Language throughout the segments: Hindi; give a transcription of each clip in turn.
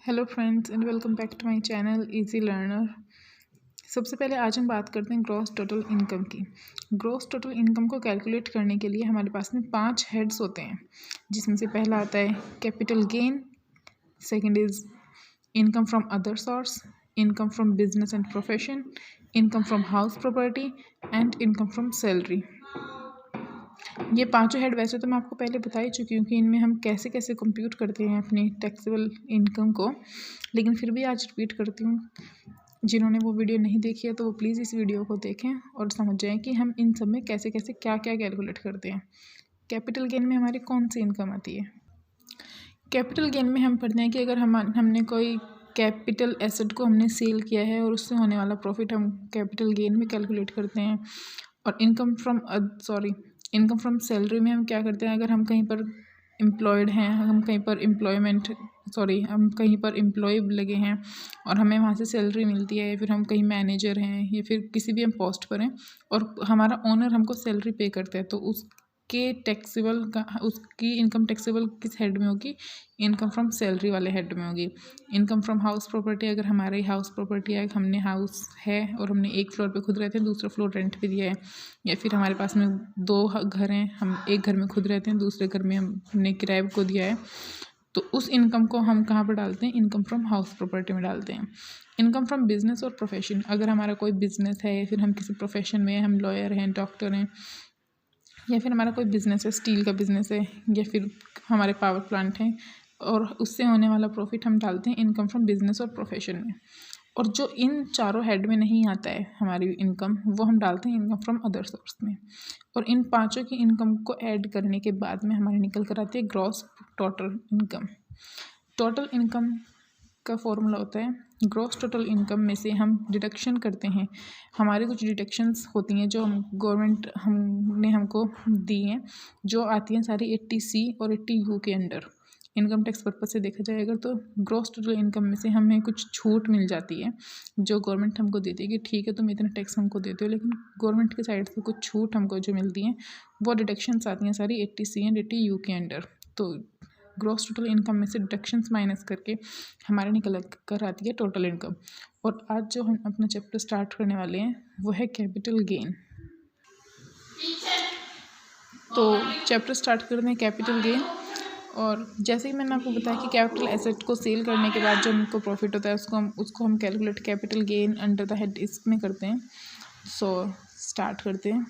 Hello friends and welcome back to my channel easy learner. सबसे पहले आज हम बात करते हैं ग्रॉस टोटल इनकम की। ग्रॉस टोटल इनकम को कैलकुलेट करने के लिए हमारे पास में 5 हेड्स होते हैं, जिसमें से पहला आता है capital gain, second is income from other source, income from business and profession, income from house property and income from salary. ये पांचों हेड वैसे तो मैं आपको पहले बता ही चुकी हूँ कि इनमें हम कैसे कैसे कंप्यूट करते हैं अपनी टैक्सेबल इनकम को, लेकिन फिर भी आज रिपीट करती हूँ। जिन्होंने वो वीडियो नहीं देखी है तो वो प्लीज़ इस वीडियो को देखें और समझ जाएं कि हम इन सब में कैसे कैसे क्या क्या कैलकुलेट करते हैं। कैपिटल गेन में हमारी कौन सी इनकम आती है? कैपिटल गेन में हम पढ़ते हैं कि अगर हमने कोई कैपिटल एसेट को हमने सेल किया है और उससे होने वाला प्रॉफिट हम कैपिटल गेन में कैलकुलेट करते हैं। और इनकम फ्रॉम सैलरी में हम क्या करते हैं, अगर हम कहीं पर एम्प्लॉयड हैं, हम कहीं पर एम्प्लॉय लगे हैं और हमें वहाँ से सैलरी मिलती है, या फिर हम कहीं मैनेजर हैं या फिर किसी भी हम पोस्ट पर हैं और हमारा ओनर हमको सैलरी पे करता है, तो उसकी इनकम टैक्सेबल किस हेड में होगी? इनकम फ्रॉम सैलरी वाले हेड में होगी। इनकम फ्रॉम हाउस प्रॉपर्टी, अगर हमारी हाउस प्रॉपर्टी है, हमने हाउस है और हमने एक फ्लोर पे खुद रहते हैं, दूसरा फ्लोर रेंट पे दिया है, या फिर हमारे पास में 2 घर हैं, हम एक घर में खुद रहते हैं, दूसरे घर में हमने किराए को दिया है, तो उस इनकम को हम कहाँ पर डालते हैं? इनकम फ्रॉम हाउस प्रॉपर्टी में डालते हैं। इनकम फ्रॉम बिजनेस और प्रोफेशन, अगर हमारा कोई बिजनेस है या फिर हम किसी प्रोफेशन में, हम लॉयर हैं, डॉक्टर हैं, या फिर हमारा कोई बिज़नेस है, स्टील का बिज़नेस है, या फिर हमारे पावर प्लांट हैं और उससे होने वाला प्रॉफिट हम डालते हैं इनकम फ्रॉम बिज़नेस और प्रोफेशन में। और जो इन चारों हेड में नहीं आता है हमारी इनकम, वो हम डालते हैं इनकम फ्रॉम अदर सोर्स में। और इन पांचों की इनकम को ऐड करने के बाद में हमारी निकल कर आती है gross total income. Total income का फॉर्मूला होता है, ग्रॉस टोटल इनकम में से हम डिडक्शन करते हैं। हमारी कुछ डिडक्शंस होती हैं जो गवर्नमेंट हमने हमको दी हैं, जो आती हैं सारी 80C और 80U के अंडर। इनकम टैक्स पर्पज से देखा जाए अगर, तो ग्रॉस टोटल इनकम में से हमें कुछ छूट मिल जाती है जो गवर्नमेंट हमको देती है कि ठीक है तुम इतना टैक्स हमको देते हो, लेकिन गवर्नमेंट की साइड से कुछ छूट हमको जो मिलती हैं वो डिडक्शंस आती हैं सारी 80C एंड 80U के अंडर। तो ग्रॉस टोटल इनकम में से डिडक्शंस माइनस करके हमारे निकल कर आती है टोटल इनकम। और आज जो हम अपना चैप्टर स्टार्ट करने वाले हैं वो है कैपिटल गेन। तो चैप्टर स्टार्ट करते हैं कैपिटल गेन। और जैसे कि मैंने आपको बताया कि कैपिटल एसेट को सेल करने के बाद जो हमको प्रॉफिट होता है उसको हम calculate capital gain under the head इसमें करते हैं। सो स्टार्ट करते हैं।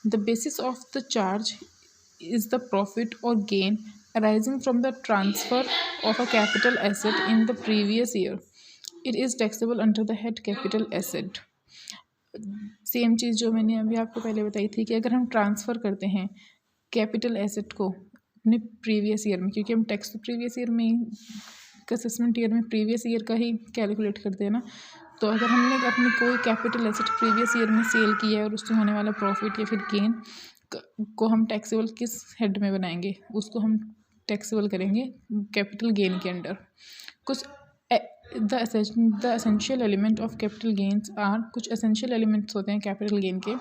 The basis of the charge is the profit और gain arising from the transfer of a capital asset in the previous year. It is taxable under the head capital asset. Same चीज़ जो मैंने अभी आपको पहले बताई थी कि अगर हम ट्रांसफ़र करते हैं कैपिटल एसेट को अपने प्रीवियस ईयर में, क्योंकि हम टैक्स तो प्रीवियस ईयर में असेसमेंट ईयर में प्रीवियस ईयर का ही कैलकुलेट करते हैं ना, तो अगर हमने अपनी कोई कैपिटल एसेट प्रीवियस ईयर में सेल किया है और उससे होने वाला प्रॉफिट या फिर गेन को हम टैक्सेबल किस हेड में बनाएंगे? उसको हम टैक्सेबल करेंगे कैपिटल गेन के अंडर। कुछ the essential element of capital gains are, कुछ एसेंशियल एलिमेंट्स होते हैं कैपिटल गेन के।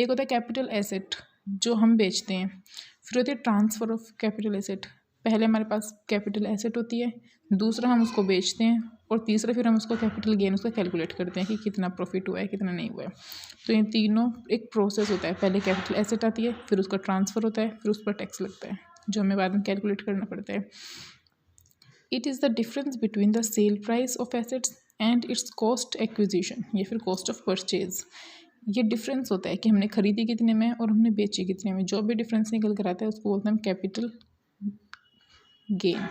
एक होता है कैपिटल एसेट जो हम बेचते हैं, फिर होती है ट्रांसफ़र ऑफ कैपिटल एसेट। पहले हमारे पास कैपिटल एसेट होती है, दूसरा हम उसको बेचते हैं, और तीसरा फिर हम उसको कैपिटल गेन उसका कैलकुलेट करते हैं कि कितना प्रॉफिट हुआ है कितना नहीं हुआ है। तो ये तीनों एक प्रोसेस होता है, पहले कैपिटल एसेट आती है, फिर उसका ट्रांसफ़र होता है, फिर उस पर टैक्स लगता है जो हमें बाद में कैलकुलेट करना पड़ता है। It is the difference between the sale price of assets and it's cost acquisition या फिर कॉस्ट ऑफ परचेज। ये डिफरेंस होता है कि हमने खरीदी कितने में और हमने बेची कितने में, जो भी डिफरेंस निकल कर आता है उसको बोलते हैं कैपिटल गेन।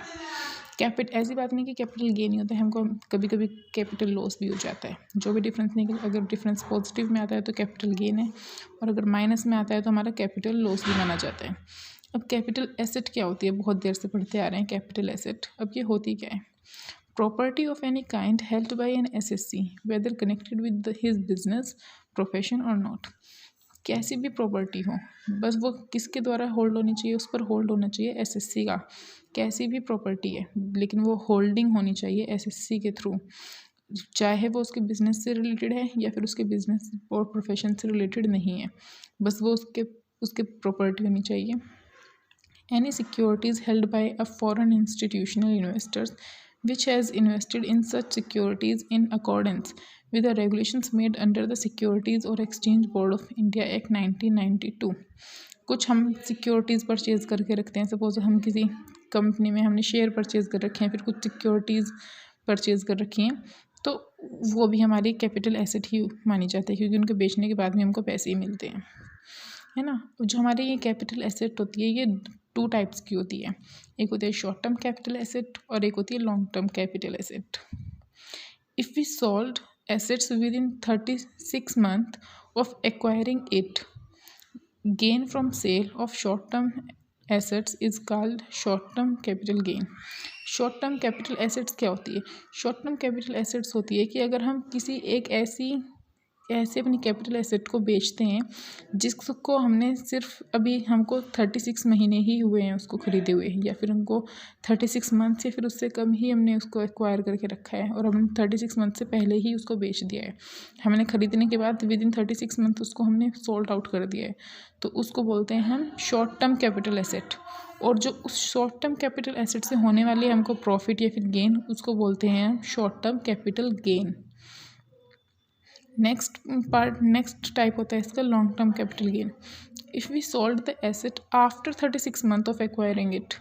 ऐसी बात नहीं कि कैपिटल गेन ही होता है, हमको कभी कभी कैपिटल लॉस भी हो जाता है। जो भी डिफरेंस निकल, अगर डिफरेंस पॉजिटिव में आता है तो कैपिटल गेन है, और अगर माइनस में आता है तो हमारा कैपिटल लॉस भी माना जाता है। अब कैपिटल एसेट क्या होती है? बहुत देर से पढ़ते आ रहे हैं कैपिटल एसेट। अब ये होती क्या है? Property of any kind held by an assessee whether connected with his business profession और नॉट। कैसी भी प्रॉपर्टी हो, बस वो किसके द्वारा होल्ड होनी चाहिए? उस पर होल्ड होना चाहिए एसएससी का। कैसी भी प्रॉपर्टी है लेकिन वो होल्डिंग होनी चाहिए एसएससी के थ्रू, चाहे वो उसके बिजनेस से रिलेटेड है या फिर उसके बिजनेस और प्रोफेशन से रिलेटेड नहीं है, बस वो उसके प्रॉपर्टी होनी चाहिए। Any securities held by a foreign institutional investors which has invested in such securities in accordance with the regulations made under the Securities और Exchange Board of India Act 1992। कुछ हम सिक्योरिटीज़ परचेज़ करके रखते हैं, सपोज हम किसी कंपनी में हमने शेयर परचेज़ कर रखे हैं, फिर कुछ सिक्योरिटीज़ परचेज़ कर रखी हैं, तो वो भी हमारी कैपिटल एसेट ही मानी जाती है, क्योंकि उनके बेचने के बाद में हमको पैसे ही मिलते हैं, है ना। जो हमारी ये कैपिटल एसेट होती है ये 2 टाइप्स की होती है, एक होती है शॉर्ट टर्म कैपिटल एसेट और एक होती है long term capital asset. If we sold assets within 36 months of acquiring it, gain from sale of short term assets is called short term capital gain। Short term capital assets क्या होती है? शॉर्ट टर्म कैपिटल एसेट्स होती है कि अगर हम किसी एक ऐसे अपनी कैपिटल एसेट को बेचते हैं जिसको हमने सिर्फ अभी हमको 36 महीने ही हुए हैं उसको ख़रीदे हुए, या फिर हमको 36 मंथ या फिर उससे कम ही हमने उसको एक्वायर करके रखा है और हमने 36 मंथ से पहले ही उसको बेच दिया है, हमने ख़रीदने के बाद विद इन 36 मंथ उसको हमने सोल्ड आउट कर दिया है, तो उसको बोलते हैं हम शॉर्ट टर्म कैपिटल एसेट। और जो उस शॉर्ट टर्म कैपिटल एसेट से होने वाली हमको प्रॉफिट या फिर गेन, उसको बोलते हैं हम short term capital gain. Next type होता है इसका long term capital gain. If we sold the asset after 36 months of acquiring it,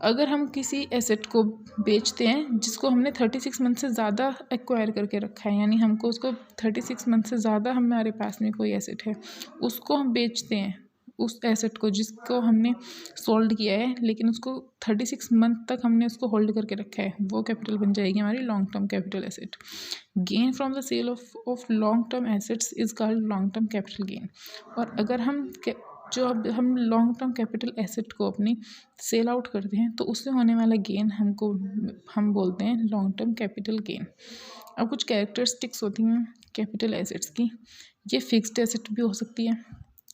अगर हम किसी एसेट को बेचते हैं जिसको हमने 36 मंथ से ज़्यादा एक्वायर करके रखा है, यानी हमको उसको 36 मंथ से ज़्यादा हमारे पास में कोई एसेट है, उसको हम बेचते हैं, उस एसेट को जिसको हमने सोल्ड किया है लेकिन उसको 36 मंथ तक हमने उसको होल्ड करके रखा है, वो कैपिटल बन जाएगी हमारी long term capital asset. Gain from the sale of long term assets is called long term capital gain. और अगर हम लॉन्ग टर्म कैपिटल एसेट को अपनी सेल आउट करते हैं तो उससे होने वाला गेन हम बोलते हैं लॉन्ग टर्म कैपिटल गेन। अब कुछ कैरेक्टरिस्टिक्स होती हैं कैपिटल एसेट्स की। ये फिक्स्ड एसेट भी हो सकती है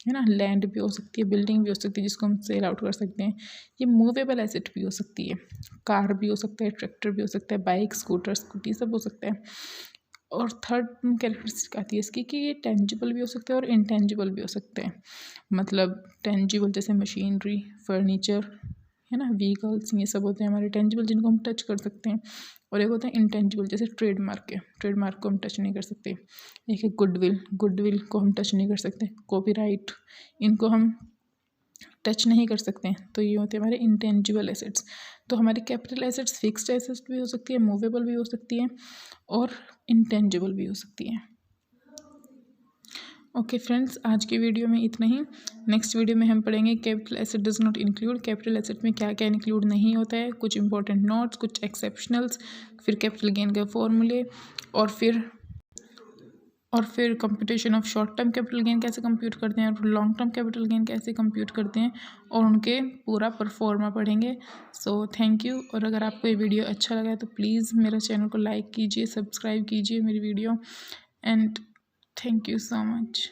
ना, लैंड भी हो सकती है, बिल्डिंग भी हो सकती है जिसको हम सेल आउट कर सकते हैं। ये मूवेबल एसेट भी हो सकती है, कार भी हो सकता है, ट्रैक्टर भी हो सकता है, बाइक, स्कूटर, स्कूटी सब हो सकता है। और थर्ड कैरेक्टरिस्टिक आती है इसकी कि ये टेंजिबल भी हो सकता है और इनटेंजिबल भी हो सकते हैं। मतलब टेंजिबल जैसे मशीनरी, फर्नीचर, है ना, व्हीकल्स, ये सब होते हैं हमारे टेंजिबल जिनको हम टच कर सकते हैं। और एक होता है इंटेंजिबल जैसे ट्रेडमार्क है, ट्रेडमार्क को हम टच नहीं कर सकते। एक है गुडविल को हम टच नहीं कर सकते। कॉपीराइट, इनको हम टच नहीं कर सकते हैं। तो ये होते हैं हमारे इंटेंजिबल एसेट्स। तो हमारी कैपिटल एसेट्स फिक्स्ड एसेट्स भी हो सकती है, मूवेबल भी हो सकती है और इंटेंजिबल भी हो सकती है। ओके फ्रेंड्स, आज की वीडियो में इतना ही। नेक्स्ट वीडियो में हम पढ़ेंगे capital asset does not include, capital asset में क्या क्या इंक्लूड नहीं होता है, कुछ इंपॉर्टेंट नोट्स, कुछ एक्सेप्शनल्स, फिर कैपिटल गेन के फॉर्मूले, और फिर computation of short term capital gain कैसे कंप्यूट करते हैं और लॉन्ग टर्म कैपिटल गेन कैसे कंप्यूट करते हैं, और उनके पूरा परफॉर्मा पढ़ेंगे। So thank you. और अगर आपको ये वीडियो अच्छा लगा है तो प्लीज़ मेरे चैनल को लाइक कीजिए, सब्सक्राइब कीजिए मेरी video, and thank you so much.